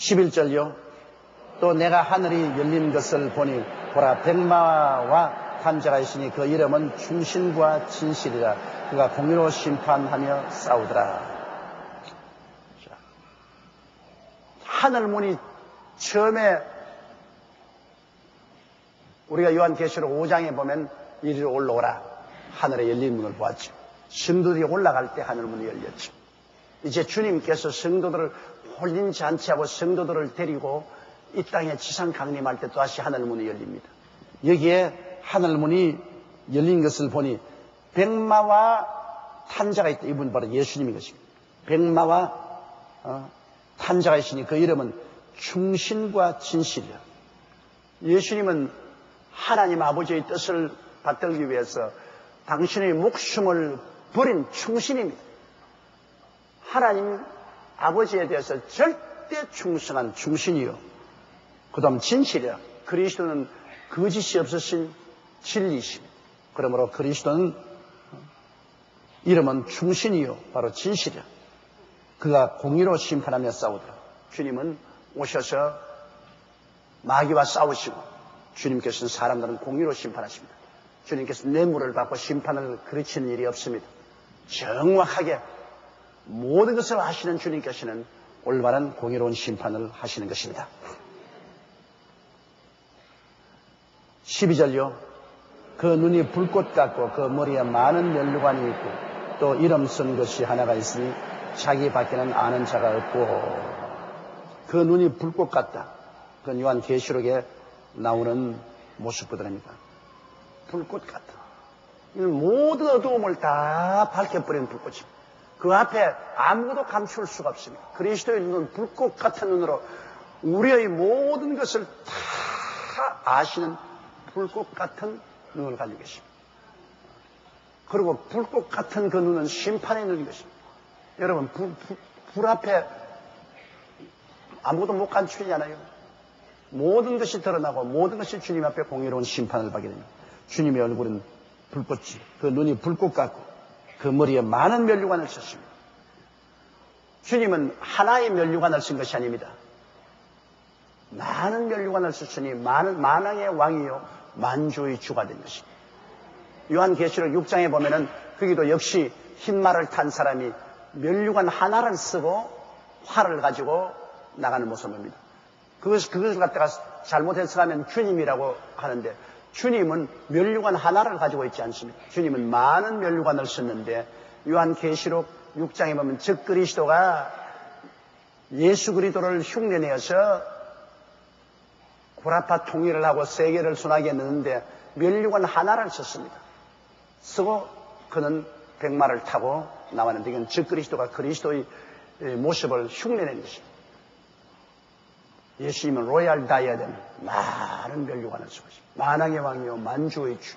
11절요. 또 내가 하늘이 열린 것을 보니 보라 백마와 탄자가 있으니 그 이름은 충신과 진실이라. 그가 공의로 심판하며 싸우더라. 하늘문이 처음에 우리가 요한계시록 5장에 보면 이리로 올라오라. 하늘에 열린 문을 보았죠. 성도들이 올라갈 때 하늘문이 열렸죠. 이제 주님께서 성도들을 홀린 잔치하고 성도들을 데리고 이 땅에 지상 강림할 때 또다시 하늘문이 열립니다. 여기에 하늘문이 열린 것을 보니 백마와 탄자가 있다. 이분 바로 예수님인 것입니다. 백마와 탄자가 있으니 그 이름은 충신과 진실이라. 예수님은 하나님 아버지의 뜻을 받들기 위해서 당신의 목숨을 버린 충신입니다. 하나님 아버지에 대해서 절대 충성한 충신이요. 그 다음 진실이라. 그리스도는 거짓이 없으신 진리이십니다. 그러므로 그리스도는 이름은 충신이요 바로 진실이라. 그가 공의로 심판하며 싸우더라. 주님은 오셔서 마귀와 싸우시고 주님께서는 사람들은 공의로 심판하십니다. 주님께서 뇌물을 받고 심판을 그르치는 일이 없습니다. 정확하게 모든 것을 하시는 주님께서는 올바른 공의로운 심판을 하시는 것입니다. 12절요. 그 눈이 불꽃 같고 그 머리에 많은 면류관이 있고 또 이름 쓴 것이 하나가 있으니 자기 밖에는 아는 자가 없고. 그 눈이 불꽃 같다. 그건 요한계시록에 나오는 모습보다입니다. 불꽃 같다. 모든 어두움을 다 밝혀버리는 불꽃입니다. 그 앞에 아무도 감출 수가 없습니다. 그리스도의 눈은 불꽃 같은 눈으로 우리의 모든 것을 다 아시는 불꽃 같은 눈을 가지고 계십니다. 그리고 불꽃 같은 그 눈은 심판의 눈인 것입니다. 여러분, 불 앞에 아무도 못 감추잖아요. 모든 것이 드러나고 모든 것이 주님 앞에 공의로운 심판을 받게 됩니다. 주님의 얼굴은 불꽃이, 그 눈이 불꽃 같고 그 머리에 많은 면류관을 썼습니다. 주님은 하나의 면류관을 쓴 것이 아닙니다. 많은 면류관을 썼으니 만왕의 왕이요 만주의 주가 된 것입니다. 요한계시록 6장에 보면은 거기도 역시 흰말을 탄 사람이 면류관 하나를 쓰고 활을 가지고 나가는 모습입니다. 그것을 갖다가 잘못 해석하면 주님이라고 하는데 주님은 면류관 하나를 가지고 있지 않습니다. 주님은 많은 면류관을 썼는데 요한계시록 6장에 보면 즉 그리스도가 예수 그리스도를 흉내내어서 구라파 통일을 하고 세계를 순하게 했는데 면류관 하나를 썼습니다. 쓰고 그는 백마를 타고 나왔는데 이건 즉 그리스도가 그리스도의 모습을 흉내낸 것입니다. 예수님은 로얄 다이아덴 많은 면류관을 쓰고 있습니다. 만왕의 왕이요 만주의 주.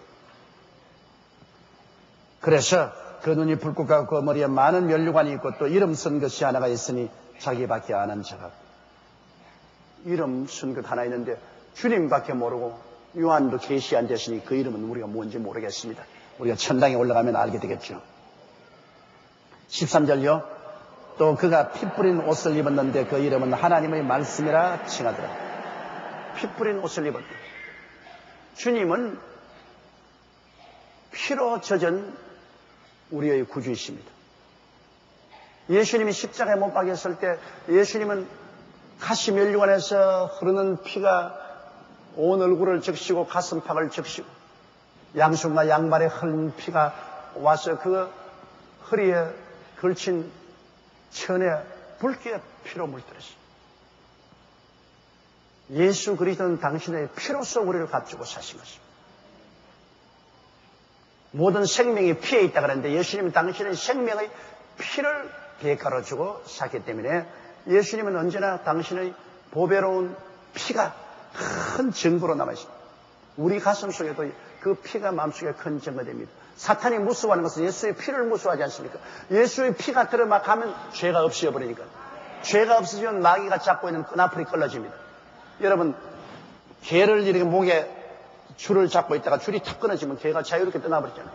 그래서 그 눈이 불꽃 같고 그 머리에 많은 면류관이 있고 또 이름 쓴 것이 하나가 있으니 자기밖에 아는 자가. 이름 쓴 것 하나 있는데 주님밖에 모르고 요한도 계시 안 됐으니 그 이름은 우리가 뭔지 모르겠습니다. 우리가 천당에 올라가면 알게 되겠죠. 13절요. 또 그가 피 뿌린 옷을 입었는데 그 이름은 하나님의 말씀이라 칭하더라. 피 뿌린 옷을 입었다. 주님은 피로 젖은 우리의 구주이십니다. 예수님이 십자가에 못 박혔을 때 예수님은 가시 면류관에서 흐르는 피가 온 얼굴을 적시고 가슴팍을 적시고 양손과 양발에 흐른 피가 와서 그 허리에 걸친 천에 붉게 피로 물들었습니다. 예수 그리스도는 당신의 피로써 우리를 갖추고 사신 것입니다. 모든 생명이 피에 있다 그랬는데 예수님은 당신의 생명의 피를 대가로 주고 샀기 때문에 예수님은 언제나 당신의 보배로운 피가 큰 증거로 남아있습니다. 우리 가슴 속에도 그 피가 마음속에 큰 증거가 됩니다. 사탄이 무서워하는 것은 예수의 피를 무서워하지 않습니까? 예수의 피가 들어가면 죄가 없어져버리니까. 죄가 없어지면 마귀가 잡고 있는 끈앞풀이 끊어집니다. 여러분, 개를 이렇게 목에 줄을 잡고 있다가 줄이 탁 끊어지면 개가 자유롭게 떠나버리잖아요.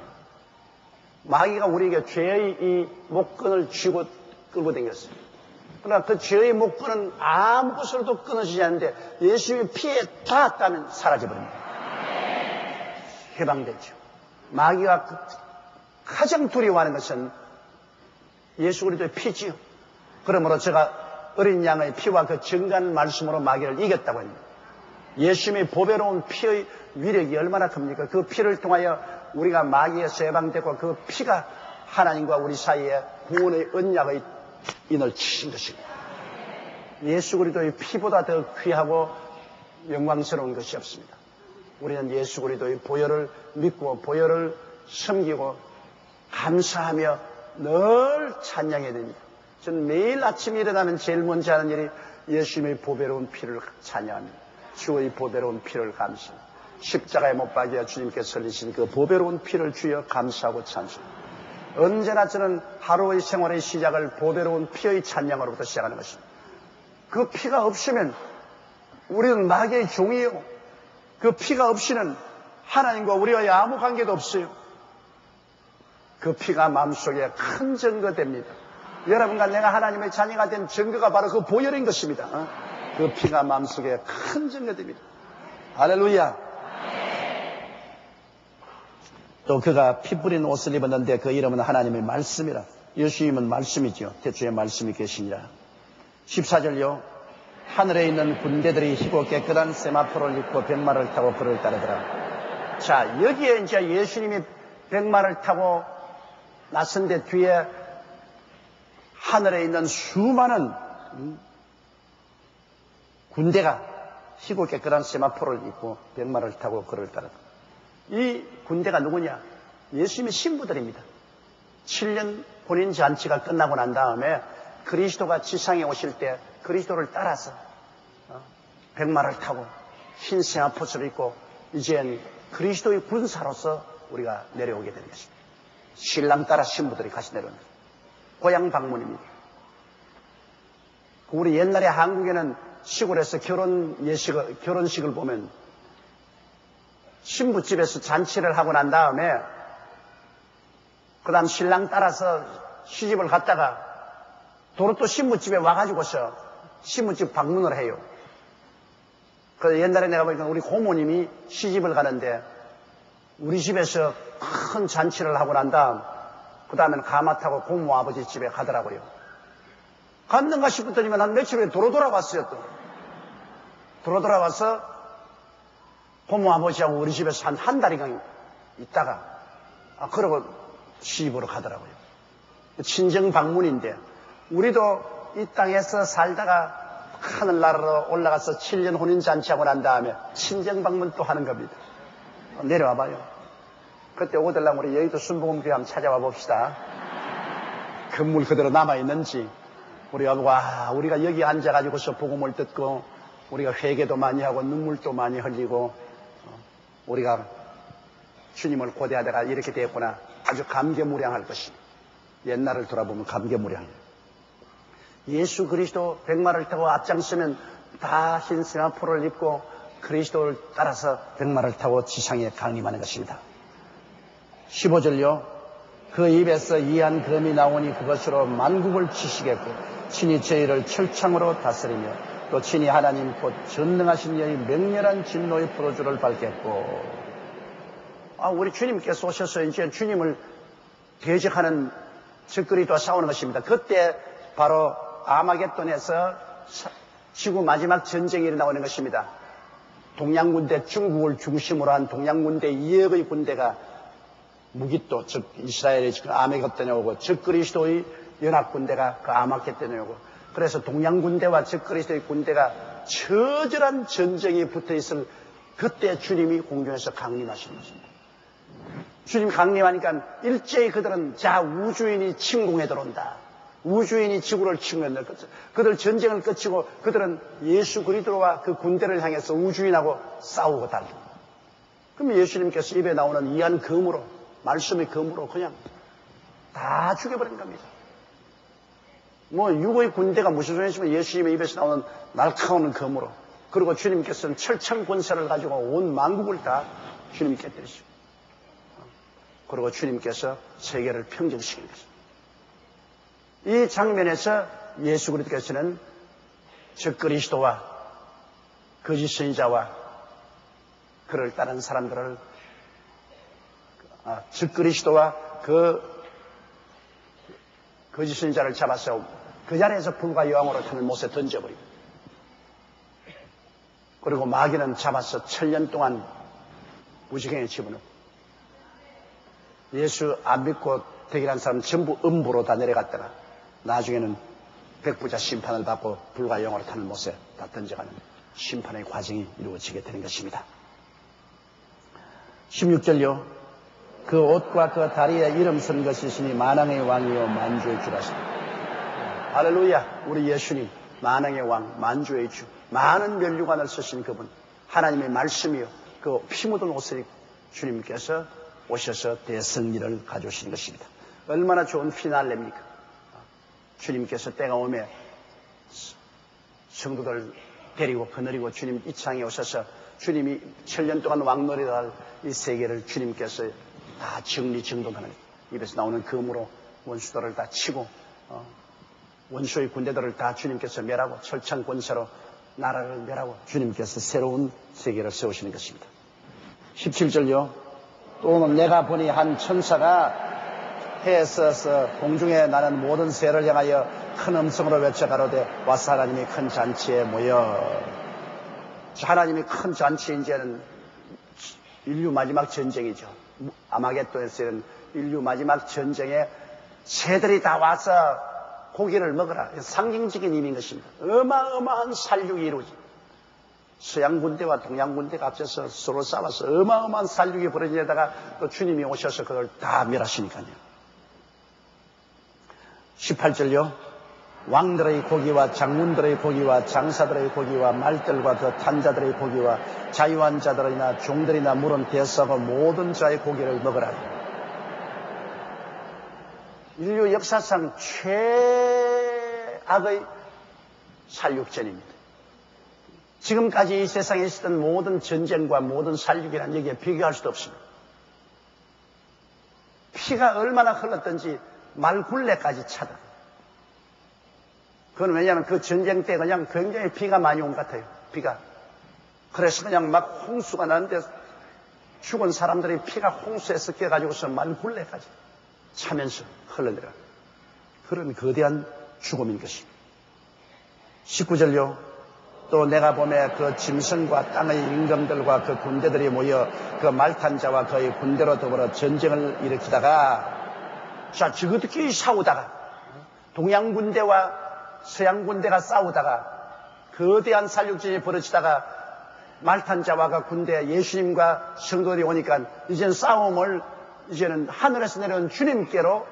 마귀가 우리에게 죄의 이 목끈을 쥐고 끌고 다녔어요. 그러나 그 죄의 목끈은 아무 것으로도 끊어지지 않는데 예수님의 피에 닿았다면 사라져버립니다. 해방되죠. 마귀가 가장 두려워하는 것은 예수 그리스도의 피지요. 그러므로 제가 어린 양의 피와 그 정간 말씀으로 마귀를 이겼다고 합니다. 예수님의 보배로운 피의 위력이 얼마나 큽니까? 그 피를 통하여 우리가 마귀에서 해방되고 그 피가 하나님과 우리 사이에 구원의 언약의 인을 치신 것입니다. 예수 그리스도의 피보다 더 귀하고 영광스러운 것이 없습니다. 우리는 예수 그리스도의 보혈을 믿고 보혈을 섬기고 감사하며 늘 찬양해야 됩니다. 저는 매일 아침에 일어나면 제일 먼저 하는 일이 예수님의 보배로운 피를 찬양합니다. 주의 보배로운 피를 감사합니다. 십자가에 못 박여 주님께서 흘리신 그 보배로운 피를 주여 감사하고 찬송합니다. 언제나 저는 하루의 생활의 시작을 보배로운 피의 찬양으로부터 시작하는 것입니다. 그 피가 없으면 우리는 마귀의 종이에요. 그 피가 없이는 하나님과 우리와의 아무 관계도 없어요. 그 피가 마음속에 큰 증거됩니다. 여러분과 내가 하나님의 자녀가 된 증거가 바로 그 보혈인 것입니다. 그 피가 마음속에 큰 증거됩니다. 할렐루야. 또 그가 피 뿌린 옷을 입었는데 그 이름은 하나님의 말씀이라. 예수님은 말씀이죠. 태초에 말씀이 계시니라. 14절요. 하늘에 있는 군대들이 희고 깨끗한 세마포를 입고 백마를 타고 그를 따르더라. 자, 여기에 이제 예수님이 백마를 타고 나선데 뒤에 하늘에 있는 수많은 군대가 희고 깨끗한 세마포를 입고 백마를 타고 그를 따르더라. 이 군대가 누구냐? 예수님의 신부들입니다. 7년 혼인 잔치가 끝나고 난 다음에 그리스도가 지상에 오실 때 그리스도를 따라서 백마를 타고 흰 세마포를 입고 이젠 그리스도의 군사로서 우리가 내려오게 되는 것입니다. 신랑 따라 신부들이 같이 내려오는 것입니다. 고향 방문입니다. 우리 옛날에 한국에는 시골에서 결혼식을 보면 신부집에서 잔치를 하고 난 다음에 그 다음 신랑 따라서 시집을 갔다가 도로 또 신부집에 와가지고서 신부집 방문을 해요. 그 옛날에 내가 보니까 우리 고모님이 시집을 가는데 우리 집에서 큰 잔치를 하고 난 다음 그 다음에는 가마 타고 고모 아버지 집에 가더라고요. 갔는가 싶었더니만 한 며칠 후에 도로 돌아왔어요. 또 도로 돌아와서 고모 아버지하고 우리 집에서 한 달이간 있다가 그러고 시집으로 가더라고요. 친정 방문인데 우리도 이 땅에서 살다가 하늘나라로 올라가서 7년 혼인잔치하고 난 다음에 친정 방문 또 하는 겁니다. 내려와 봐요. 그때 오들라면 우리 여의도 순복음교회 한번 찾아와 봅시다. 건물 그대로 남아있는지 우리가 여기 앉아가지고서 복음을 듣고 우리가 회개도 많이 하고 눈물도 많이 흘리고 우리가 주님을 고대하다가 이렇게 되었구나. 아주 감개무량할 것입니다. 옛날을 돌아보면 감개무량해요. 예수 그리스도 백마를 타고 앞장서면 다 흰 세마포를 입고 그리스도를 따라서 백마를 타고 지상에 강림하는 것입니다. 15절요. 그 입에서 이한 검이 나오니 그것으로 만국을 치시겠고 친히 저희를 철창으로 다스리며 또 친히 하나님 곧 전능하신 여의 맹렬한 진노의 포도주를 밟겠고. 우리 주님께서 오셔서 이제 주님을 대적하는 적그리스도와 싸우는 것입니다. 그때 바로 아마겟돈에서 지구 마지막 전쟁이 일어나는 것입니다. 동양군대, 중국을 중심으로 한 동양군대 2억의 군대가 무기또, 즉 이스라엘의 아마겟돈에 오고 적그리스도의 연합군대가 그 아마겟돈에 오고, 그래서 동양군대와 적그리스도의 군대가 처절한 전쟁이 붙어있을 그때 주님이 공중에서 강림하시는 것입니다. 주님 강림하니까 일제히 그들은 자 우주인이 침공해 들어온다. 우주인이 지구를 침공한다. 그들 전쟁을 끝이고 그들은 예수 그리스도와 그 군대를 향해서 우주인하고 싸우고 달려. 그럼 예수님께서 입에 나오는 이한 검으로, 말씀의 검으로 그냥 다 죽여버린 겁니다. 육의 군대가 무슨 소리냐면 예수님의 입에서 나오는 날카로운 검으로. 그리고 주님께서는 철창 권세를 가지고 온 만국을 다 주님이 깨뜨리시고. 그리고 주님께서 세계를 평정시키는 것입니다. 이 장면에서 예수 그리스도께서는 즉 그리스도와 거짓 선지자와 그를 따르는 사람들을 즉 그리스도와 그 거짓 선지자를 잡아서 그 자리에서 불과 여왕으로 타는 못에 던져버리고, 그리고 마귀는 잡아서 1000년 동안 무지경에 집어넣고 예수 안 믿고 대결한 사람 전부 음부로 다 내려갔다가 나중에는 백부자 심판을 받고 불과 영으로 타는 못에 다 던져가는 심판의 과정이 이루어지게 되는 것입니다. 16절요. 그 옷과 그 다리에 이름 쓴 것이 있으니 만왕의 왕이요 만주의 주라시다. 할렐루야. 우리 예수님 만왕의 왕, 만주의 주, 많은 면류관을 쓰신 그분, 하나님의 말씀이요 그 피 묻은 옷을 입고 주님께서 오셔서 대승리를 가져오신 것입니다. 얼마나 좋은 피날레입니까? 주님께서 때가 오면 성도들 데리고 거느리고 주님 이 땅에 오셔서 주님이 1000년 동안 왕노리를 할 이 세계를 주님께서 다 정리정돈하는, 입에서 나오는 검으로 원수들을 다 치고 원수의 군대들을 다 주님께서 멸하고 철창 권세로 나라를 멸하고 주님께서 새로운 세계를 세우시는 것입니다. 17절요. 또는 내가 보니 한 천사가 해에 서서 공중에 나는 모든 새를 향하여 큰 음성으로 외쳐가로되 와서 하나님이 큰 잔치에 모여. 하나님이 큰 잔치, 이제는 인류 마지막 전쟁이죠. 아마겟돈에서는 인류 마지막 전쟁에 새들이 다 와서 고기를 먹으라. 상징적인 의미인 것입니다. 어마어마한 살육이 이루어집니다. 서양 군대와 동양 군대가 앞서서 서로 싸워서 어마어마한 살육이 벌어지다가 또 주님이 오셔서 그걸 다 멸하시니까요. 18절요. 왕들의 고기와 장군들의 고기와 장사들의 고기와 말들과 그 탄자들의 고기와 자유한 자들이나 종들이나 물은 대사고 모든 자의 고기를 먹으라. 인류 역사상 최악의 살육전입니다. 지금까지 이 세상에 있었던 모든 전쟁과 모든 살육이란 얘기에 비교할 수도 없습니다. 피가 얼마나 흘렀던지 말굴레까지 차다. 그건 왜냐하면 그 전쟁 때 그냥 굉장히 비가 많이 온 것 같아요. 비가. 그래서 그냥 막 홍수가 나는데 죽은 사람들이 피가 홍수에 섞여가지고서 말굴레까지 차면서 흘러내려. 그런 거대한 죽음인 것입니다. 19절요. 또 내가 보매 그 짐승과 땅의 임금들과 그 군대들이 모여 그 말탄 자와 그의 군대로 더불어 전쟁을 일으키다가, 자, 저것들끼리 싸우다가 동양 군대와 서양 군대가 싸우다가 거대한 살육전이 벌어지다가 말탄 자와 그 군대, 예수님과 성도들이 오니까 이제는 싸움을, 이제는 하늘에서 내려온 주님께로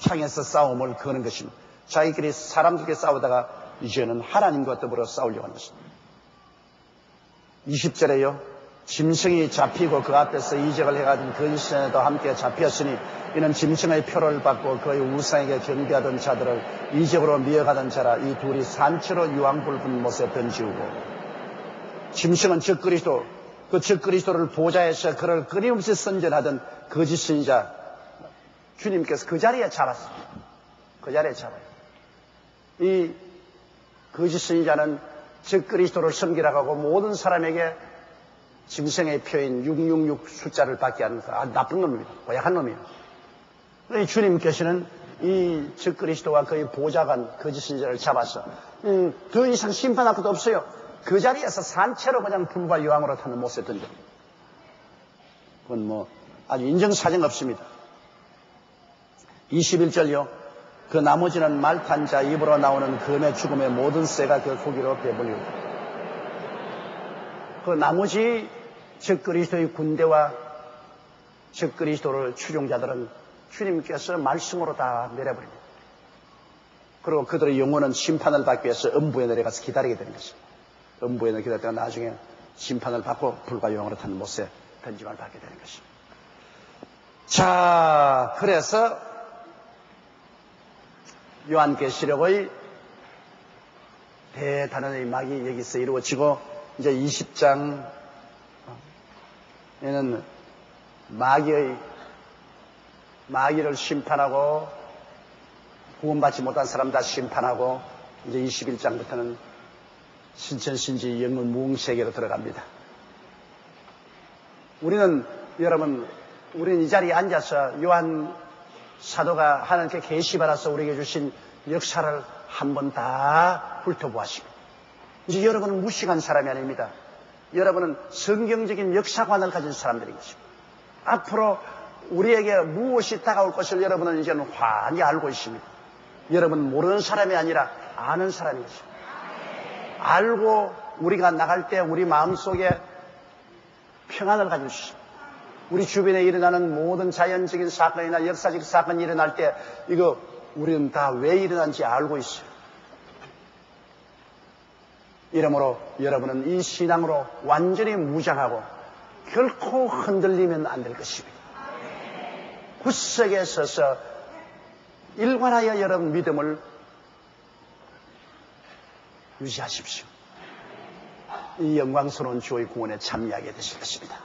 향해서 싸움을 거는 것입니다. 자기끼리 사람들끼리 싸우다가 이제는 하나님과 더불어 싸우려고 하는 것입니다. 20절에요. 짐승이 잡히고 그 앞에서 이적을 해가지고 거짓선에도 함께 잡혔으니 이는 짐승의 표를 받고 그의 우상에게 경배하던 자들을 이적으로 미워가던 자라. 이 둘이 산채로 유황불 분 못에 던지우고. 짐승은 즉 그리스도, 그 즉 그리스도를 보좌에서 그를 끊임없이 선전하던 거짓 선지자 주님께서 그 자리에 잡았습니다. 그 자리에 잡아요. 이 거짓 선지자는 즉 그리스도를 섬기라고 하고 모든 사람에게 짐승의 표인 666 숫자를 받게 하는 나쁜 놈입니다. 고약한 놈이에요. 주님께서는 이 즉 그리스도와 그의 보좌관 거짓 선지자를 잡아서 더 이상 심판할 것도 없어요. 그 자리에서 산채로 그냥 불과 여왕으로 타는 못에 던져. 그건 뭐 아주 인정사정 없습니다. 21절요. 그 나머지는 말탄 자 입으로 나오는 검의 죽음의 모든 새가 그 고기로 배불리고. 그 나머지 즉 그리스도의 군대와 즉 그리스도를 추종자들은 주님께서 말씀으로 다 내려버립니다. 그리고 그들의 영혼은 심판을 받기 위해서 음부에 내려가서 기다리게 되는 것입니다. 음부에 기다렸다가 나중에 심판을 받고 불과 영으로 타는 못에 던짐을 받게 되는 것입니다. 자, 그래서 요한계시록의 대단한 막이 여기서 이루어지고 이제 20장에는 마귀를 심판하고 구원받지 못한 사람 다 심판하고 이제 21장부터는 신천신지 영문 무웅세계로 들어갑니다. 우리는 이 자리에 앉아서 요한 사도가 하나님께 계시받아서 우리에게 주신 역사를 한번 다 훑어보았습니다. 이제 여러분은 무식한 사람이 아닙니다. 여러분은 성경적인 역사관을 가진 사람들인 것입니다. 앞으로 우리에게 무엇이 다가올 것을 여러분은 이제는 환히 알고 있습니다. 여러분은 모르는 사람이 아니라 아는 사람인 것입니다. 알고 우리가 나갈 때 우리 마음속에 평안을 가질 수 있습니다. 우리 주변에 일어나는 모든 자연적인 사건이나 역사적 사건이 일어날 때 이거 우리는 다 왜 일어난지 알고 있어요. 이러므로 여러분은 이 신앙으로 완전히 무장하고 결코 흔들리면 안 될 것입니다. 구석에 서서 일관하여 여러분 믿음을 유지하십시오. 이 영광스러운 주의 구원에 참여하게 되실 것입니다.